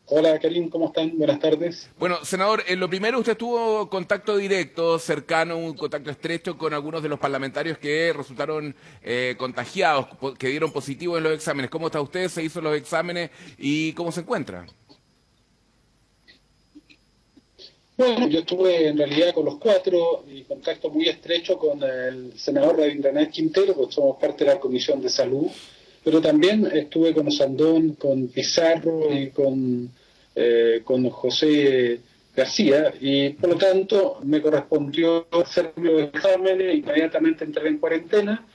Hola Karim, ¿cómo están? Buenas tardes. Bueno, senador, lo primero, usted tuvo contacto directo, cercano, un contacto estrecho con algunos de los parlamentarios que resultaron contagiados, que dieron positivo en los exámenes. ¿Cómo está usted? ¿Se hizo los exámenes y cómo se encuentra? Bueno, yo estuve en realidad con los cuatro y contacto muy estrecho con el senador Rabindranath Quintero, porque somos parte de la Comisión de Salud, pero también estuve con Osandón, con Pizarro y con José García, y por lo tanto me correspondió hacer los exámenes, inmediatamente entré en cuarentena.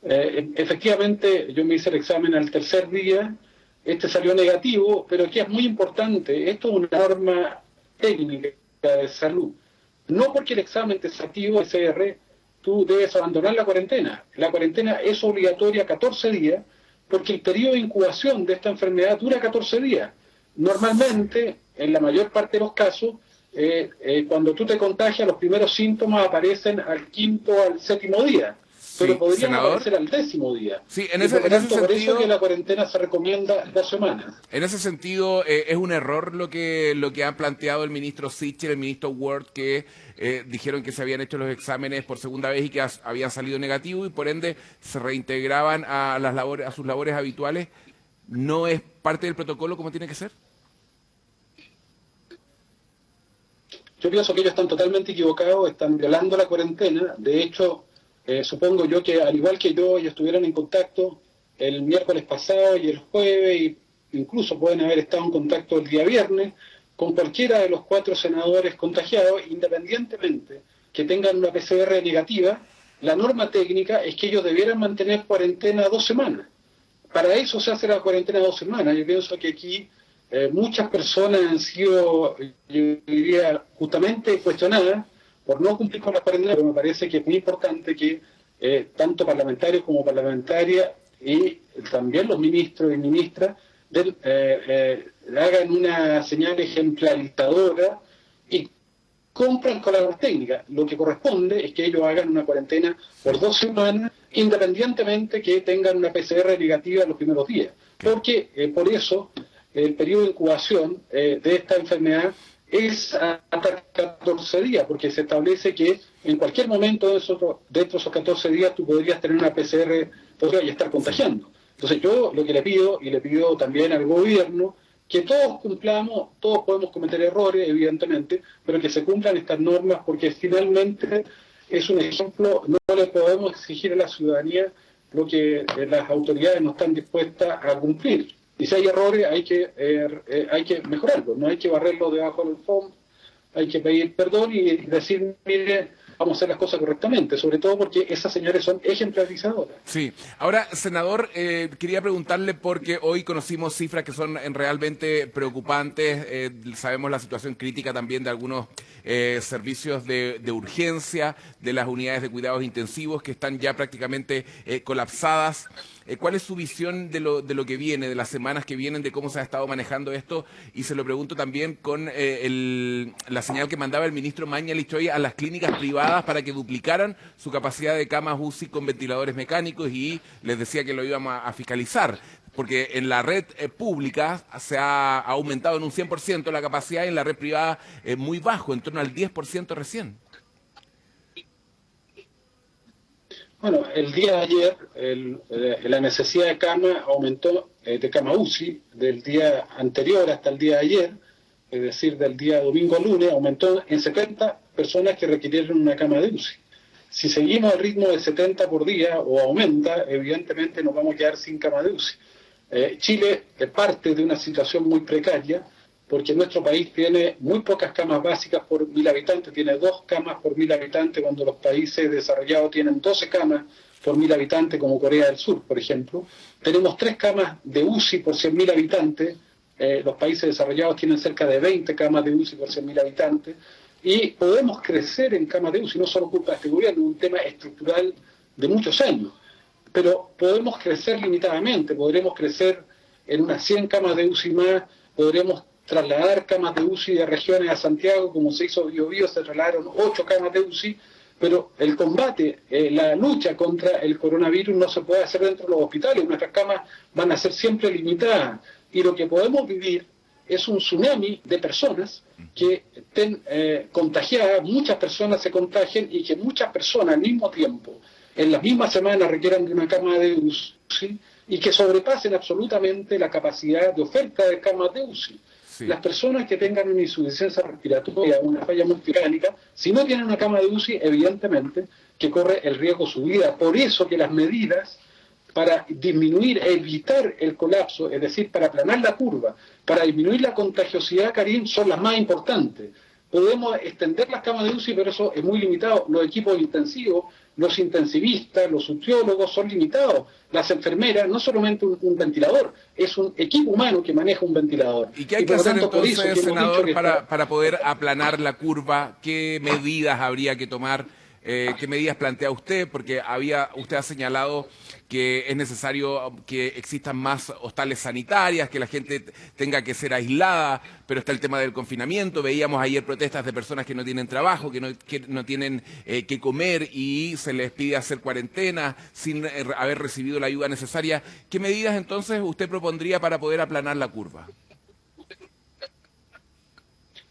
Efectivamente, yo me hice el examen al tercer día, este salió negativo, pero aquí es muy importante, esto es una norma técnica de salud. No porque el examen te sea activo, PCR, tú debes abandonar la cuarentena. La cuarentena es obligatoria 14 días porque el periodo de incubación de esta enfermedad dura 14 días. Normalmente, en la mayor parte de los casos, cuando tú te contagias, los primeros síntomas aparecen al quinto o al séptimo día, pero Sí, podrían senador. aparecer al décimo día. Sí, Y por lo en ese tanto, por eso que sentido, la cuarentena se recomienda 2 semanas. es un error lo que han planteado el ministro Sichel, el ministro Ward, que dijeron que se habían hecho los exámenes por segunda vez y que habían salido negativos y por ende se reintegraban a las labores, a sus labores habituales. ¿No es parte del protocolo como tiene que ser? Yo pienso que ellos están totalmente equivocados, están violando la cuarentena. De hecho, supongo yo que al igual que yo, ellos estuvieron en contacto el miércoles pasado y el jueves, y incluso pueden haber estado en contacto el día viernes con cualquiera de los cuatro senadores contagiados, independientemente que tengan una PCR negativa. La norma técnica es que ellos debieran mantener cuarentena 2 semanas. Para eso se hace la cuarentena 2 semanas. Yo pienso que aquí muchas personas han sido, yo diría, justamente cuestionadas por no cumplir con la cuarentena, pero me parece que es muy importante que tanto parlamentarios como parlamentarias y también los ministros y ministras hagan una señal ejemplarizadora y compran con las técnicas. Lo que corresponde es que ellos hagan una cuarentena por 2 semanas, independientemente que tengan una PCR negativa los primeros días. Porque por eso el periodo de incubación de esta enfermedad es hasta 14 días, porque se establece que en cualquier momento dentro de esos 14 días tú podrías tener una PCR positiva y estar Sí. contagiando. Entonces yo lo que le pido, y le pido también al gobierno, que todos cumplamos, todos podemos cometer errores, evidentemente, pero que se cumplan estas normas porque finalmente es un ejemplo, no le podemos exigir a la ciudadanía lo que las autoridades no están dispuestas a cumplir. Y si hay errores hay que mejorarlos, no hay que barrerlos debajo del fondo, hay que pedir perdón y decir, mire, vamos a hacer las cosas correctamente, sobre todo porque esas señores son ejemplarizadoras. Sí. Ahora, senador, quería preguntarle porque hoy conocimos cifras que son realmente preocupantes. Sabemos la situación crítica también de algunos servicios de urgencia, de las unidades de cuidados intensivos que están ya prácticamente colapsadas. ¿Cuál es su visión de lo que viene, de las semanas que vienen, de cómo se ha estado manejando esto? Y se lo pregunto también con la señal que mandaba el ministro Mañalich hoy a las clínicas privadas para que duplicaran su capacidad de camas UCI con ventiladores mecánicos y les decía que lo íbamos a fiscalizar. Porque en la red pública se ha aumentado en un 100% la capacidad y en la red privada muy bajo, en torno al 10% recién. Bueno, el día de ayer la necesidad de cama aumentó, de cama UCI, del día anterior hasta el día de ayer, es decir, del día domingo a lunes, aumentó en 70 personas que requirieron una cama de UCI. Si seguimos al ritmo de 70 por día o aumenta, evidentemente nos vamos a quedar sin cama de UCI. Chile parte de una situación muy precaria porque nuestro país tiene muy pocas camas básicas por 1.000 habitantes, tiene 2 camas por 1.000 habitantes, cuando los países desarrollados tienen 12 camas por 1.000 habitantes, como Corea del Sur, por ejemplo. Tenemos 3 camas de UCI por 100.000 habitantes, los países desarrollados tienen cerca de 20 camas de UCI por 100.000 habitantes, y podemos crecer en camas de UCI, no solo culpa de este gobierno, es un tema estructural de muchos años, pero podemos crecer limitadamente, podremos crecer en unas 100 camas de UCI más, podremos trasladar camas de UCI de regiones a Santiago, como se hizo Biobío, se trasladaron 8 camas de UCI, pero el combate, la lucha contra el coronavirus no se puede hacer dentro de los hospitales, nuestras camas van a ser siempre limitadas, y lo que podemos vivir es un tsunami de personas que estén contagiadas, muchas personas se contagian y que muchas personas al mismo tiempo, en las mismas semanas requieran de una cama de UCI y que sobrepasen absolutamente la capacidad de oferta de camas de UCI. Sí. Las personas que tengan una insuficiencia respiratoria, una falla multiorgánica, si no tienen una cama de UCI, evidentemente que corre el riesgo su vida. Por eso que las medidas para disminuir, evitar el colapso, es decir, para aplanar la curva, para disminuir la contagiosidad, Karim, son las más importantes. Podemos extender las camas de UCI, pero eso es muy limitado. Los equipos intensivos, los intensivistas, los nutriólogos son limitados. Las enfermeras, no solamente un ventilador, es un equipo humano que maneja un ventilador. ¿Y qué hay que hacer entonces, senador, para poder aplanar la curva? ¿Qué medidas habría que tomar? ¿Qué medidas plantea usted? Porque usted ha señalado que es necesario que existan más hostales sanitarias, que la gente tenga que ser aislada, pero está el tema del confinamiento. Veíamos ayer protestas de personas que no tienen trabajo, que no tienen que comer y se les pide hacer cuarentena sin haber recibido la ayuda necesaria. ¿Qué medidas entonces usted propondría para poder aplanar la curva?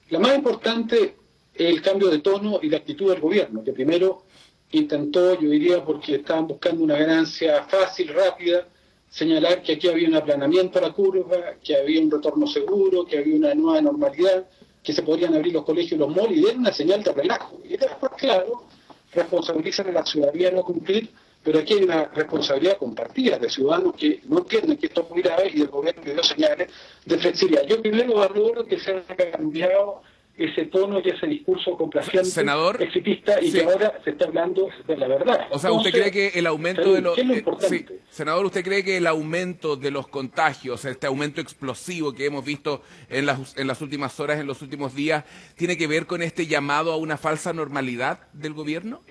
La más importante es el cambio de tono y de actitud del gobierno, que primero intentó, yo diría, porque estaban buscando una ganancia fácil, rápida, señalar que aquí había un aplanamiento a la curva, que había un retorno seguro, que había una nueva normalidad, que se podrían abrir los colegios y los malls, y dar una señal de relajo. Y después, claro, responsabilizan a la ciudadanía de no cumplir, pero aquí hay una responsabilidad compartida de ciudadanos que no entienden que esto es muy grave y del gobierno que dio señales de flexibilidad. Yo primero valoro que se haya cambiado ese tono y ese discurso complaciente, senador, exitista, y sí, que ahora se está hablando de la verdad. O sea, ¿usted cree que el aumento de los... ¿Qué es lo importante? Sí, senador, ¿usted cree que el aumento de los contagios, este aumento explosivo que hemos visto en las últimas horas, en los últimos días, tiene que ver con este llamado a una falsa normalidad del gobierno?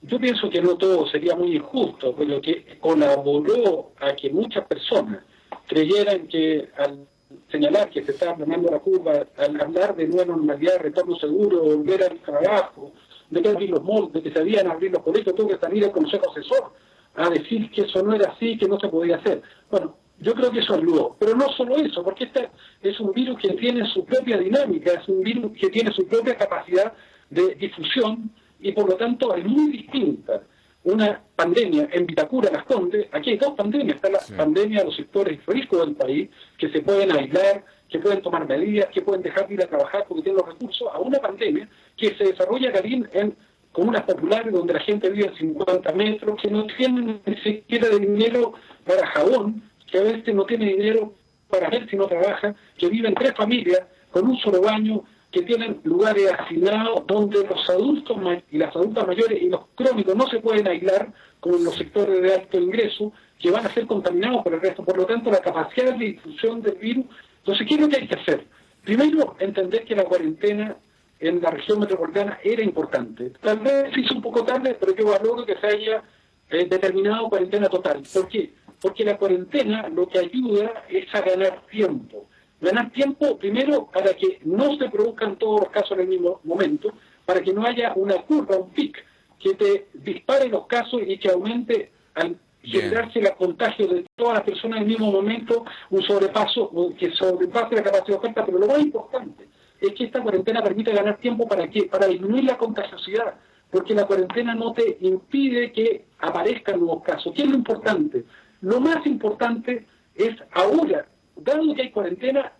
Yo pienso que no todo sería muy injusto, pero que colaboró a que muchas personas creyeran que al señalar que se estaba aplanando la curva, al hablar de nueva normalidad, retorno seguro, volver al trabajo, de que abrir los malls, de que se habían abrir los colegios, tuvo que salir el consejo asesor a decir que eso no era así, que no se podía hacer. Bueno, yo creo que eso ayudó, pero no solo eso, porque este es un virus que tiene su propia dinámica, es un virus que tiene su propia capacidad de difusión y por lo tanto es muy distinta. Una pandemia en Vitacura, Las Condes, aquí hay dos pandemias, está la pandemia de los sectores ricos del país, que se pueden aislar, que pueden tomar medidas, que pueden dejar de ir a trabajar porque tienen los recursos, a una pandemia que se desarrolla, Karim, en comunas populares donde la gente vive en 50 metros, que no tienen ni siquiera dinero para jabón, que a veces no tiene dinero para ver si no trabaja, que viven 3 familias con un solo baño, que tienen lugares hacinados donde los adultos y las adultas mayores y los crónicos no se pueden aislar, como en los sectores de alto ingreso, que van a ser contaminados por el resto. Por lo tanto, la capacidad de difusión del virus. Entonces, ¿qué es lo que hay que hacer? Primero, entender que la cuarentena en la región metropolitana era importante. Tal vez se hizo un poco tarde, pero yo valoro que se haya determinado cuarentena total. ¿Por qué? Porque la cuarentena lo que ayuda es a ganar tiempo. Ganar tiempo, primero, para que no se produzcan todos los casos en el mismo momento, para que no haya una curva, un pic, que te dispare los casos y que aumente al generarse el contagio de todas las personas en el mismo momento, un sobrepaso, que sobrepase la capacidad de oferta. Pero lo más importante es que esta cuarentena permite ganar tiempo. ¿Para qué? Para disminuir la contagiosidad, porque la cuarentena no te impide que aparezcan nuevos casos. ¿Qué es lo importante? Lo más importante es ahora, dado que hay cuarentena,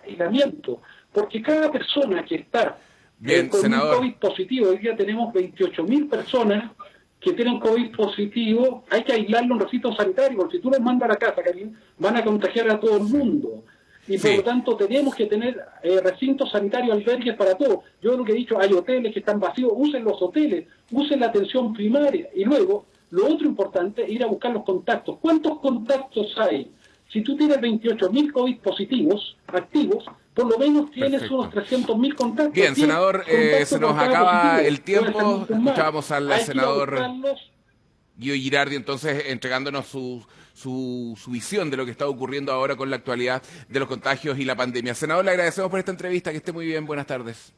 aislamiento, porque cada persona que está con senador, un COVID positivo, hoy día tenemos 28.000 personas que tienen COVID positivo, hay que aislarlo en recintos sanitarios, porque si tú los mandas a la casa, Karim, van a contagiar a todo el mundo. Y por lo tanto tenemos que tener recintos sanitarios, albergues para todo. Yo lo que he dicho, hay hoteles que están vacíos, usen los hoteles, usen la atención primaria. Y luego, lo otro importante es ir a buscar los contactos. ¿Cuántos contactos hay? Si tú tienes 28.000 COVID positivos, activos, por lo menos tienes unos 300.000 contactos. Bien, senador, se nos acaba el tiempo. Escuchábamos al senador Guido Girardi, entonces, entregándonos su visión de lo que está ocurriendo ahora con la actualidad de los contagios y la pandemia. Senador, le agradecemos por esta entrevista. Que esté muy bien. Buenas tardes.